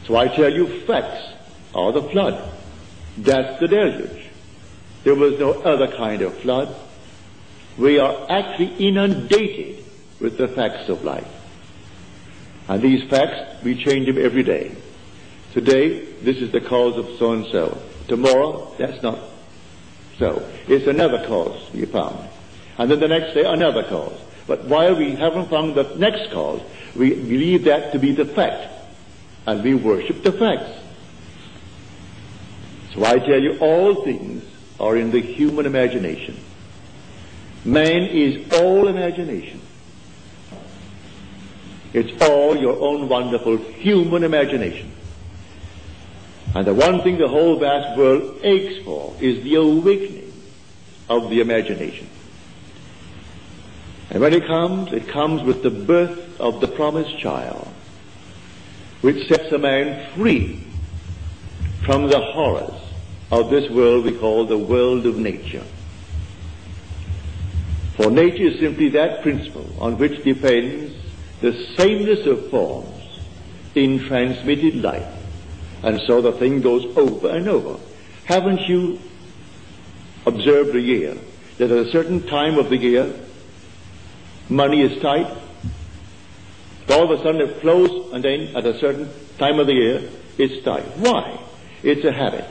So I tell you, facts are the flood. That's the deluge. There was no other kind of flood. We are actually inundated with the facts of life. And these facts, we change them every day. Today, this is the cause of so-and-so. Tomorrow, that's not so. It's another cause we found. And then the next day, another cause. But while we haven't found the next cause, we believe that to be the fact. And we worship the facts. So I tell you, all things are in the human imagination. Man is all imagination. It's all your own wonderful human imagination. And the one thing the whole vast world aches for is the awakening of the imagination. And when it comes with the birth of the promised child, which sets a man free from the horrors of this world we call the world of nature. For nature is simply that principle on which depends the sameness of forms in transmitted life. And so the thing goes over and over. Haven't you observed a year that at a certain time of the year money is tight? All of a sudden it flows, and then at a certain time of the year it's tight. Why? It's a habit.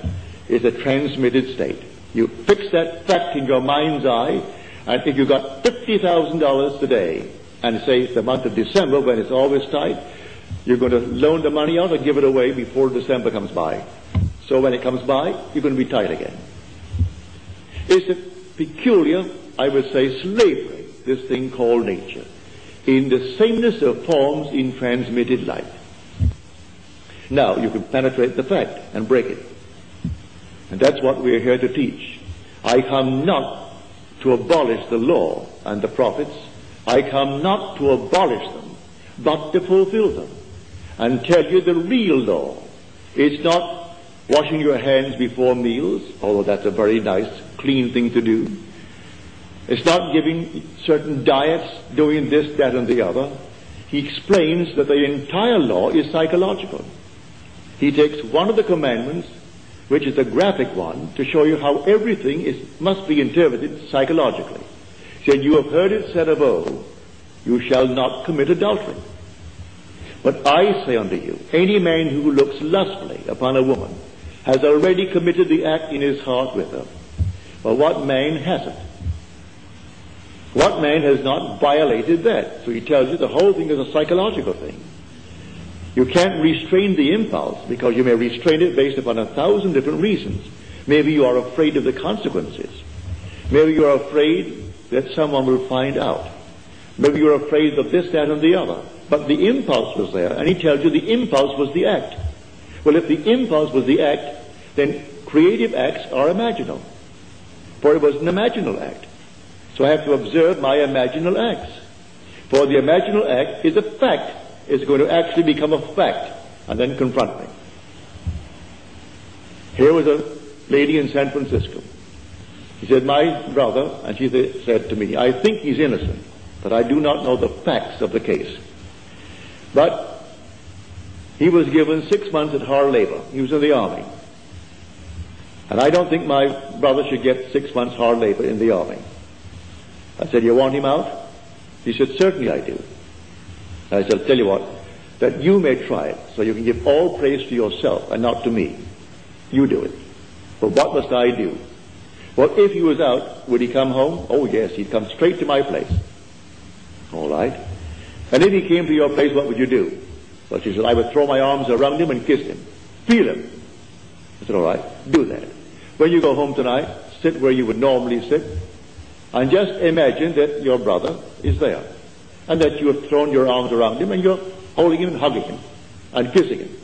It's a transmitted state. You fix that fact in your mind's eye, and if you got $50,000 today, and say it's the month of December when it's always tight, you're going to loan the money out or give it away before December comes by. So when it comes by, you're going to be tight again. It's a peculiar, I would say, slavery, this thing called nature, in the sameness of forms in transmitted life. Now, you can penetrate the fact and break it. And that's what we're here to teach. I come not to abolish the law and the prophets. I come not to abolish them, but to fulfill them. And tell you the real law. It's not washing your hands before meals, although that's a very nice, clean thing to do. It's not giving certain diets, doing this, that, and the other. He explains that the entire law is psychological. He takes one of the commandments, which is a graphic one, to show you how everything must be interpreted psychologically. He said, you have heard it said of old, you shall not commit adultery. But I say unto you, any man who looks lustfully upon a woman has already committed the act in his heart with her. But what man hasn't? What man has not violated that? So he tells you the whole thing is a psychological thing. You can't restrain the impulse because you may restrain it based upon 1,000 different reasons. Maybe you are afraid of the consequences. Maybe you are afraid that someone will find out. Maybe you're afraid of this, that, and the other. But the impulse was there, and he tells you the impulse was the act. Well, if the impulse was the act, then creative acts are imaginal. For it was an imaginal act. So I have to observe my imaginal acts. For the imaginal act is a fact. It's going to actually become a fact and then confront me. Here was a lady in San Francisco. She said, my brother, and she said to me, I think he's innocent, but I do not know the facts of the case. But he was given 6 months at hard labor. He was in the army. And I don't think my brother should get 6 months hard labor in the army. I said, you want him out? He said, certainly I do. I said, I'll tell you what, that you may try it, so you can give all praise to yourself and not to me. You do it. But what must I do? Well, if he was out, would he come home? Oh, yes, he'd come straight to my place. All right. And if he came to your place, what would you do? Well, she said, I would throw my arms around him and kiss him. Feel him. I said, all right, do that. When you go home tonight, sit where you would normally sit, and just imagine that your brother is there, and that you have thrown your arms around him, and you're holding him and hugging him, and kissing him.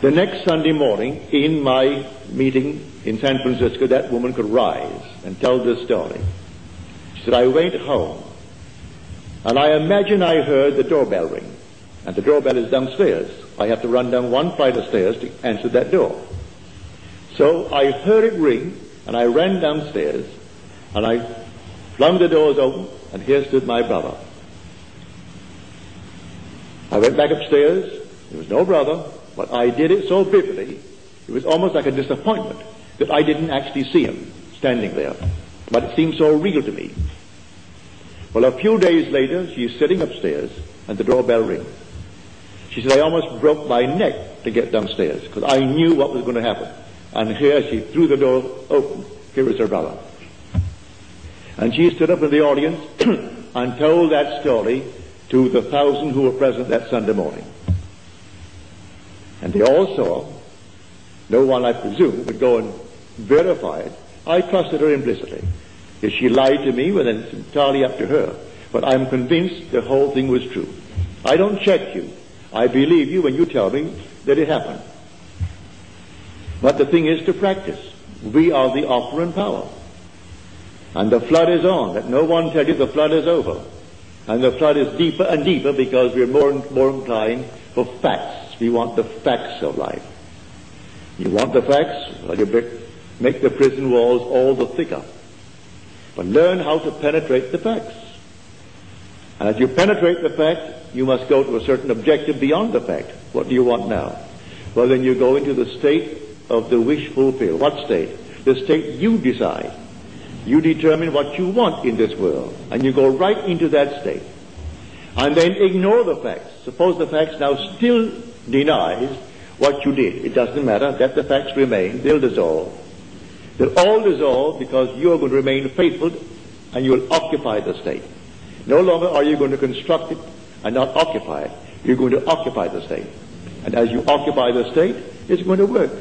The next Sunday morning, in my meeting in San Francisco, that woman could rise and tell this story. She said, I went home, and I imagine I heard the doorbell ring. And the doorbell is downstairs. I have to run down one flight of stairs to answer that door. So I heard it ring, and I ran downstairs, and I flung the doors open, and here stood my brother. I went back upstairs, There was no brother, but I did it so vividly, it was almost like a disappointment that I didn't actually see him standing there. But it seemed so real to me. Well, a few days later, she's sitting upstairs, and the doorbell rings. She said, I almost broke my neck to get downstairs, because I knew what was going to happen. And here she threw the door open. Here is her brother. And she stood up in the audience and told that story to the 1,000 who were present that Sunday morning. And they all saw, no one, I presume, would go and verify it. I trusted her implicitly. If she lied to me, well, then it's entirely up to her. But I'm convinced the whole thing was true. I don't check you. I believe you when you tell me that it happened. But the thing is to practice. We are the operant power. And the flood is on. Let no one tell you the flood is over. And the flood is deeper and deeper because we're more and more inclined for facts. We want the facts of life. You want the facts? Well, you make the prison walls all the thicker. But learn how to penetrate the facts. And as you penetrate the fact, you must go to a certain objective beyond the fact. What do you want now? Well, then you go into the state of the wish fulfilled. What state? The state you decide. You determine what you want in this world. And you go right into that state. And then ignore the facts. Suppose the facts now still denies what you did. It doesn't matter. Let the facts remain. They'll dissolve. They'll all dissolve because you are going to remain faithful and you will occupy the state. No longer are you going to construct it and not occupy it. You're going to occupy the state. And as you occupy the state, it's going to work.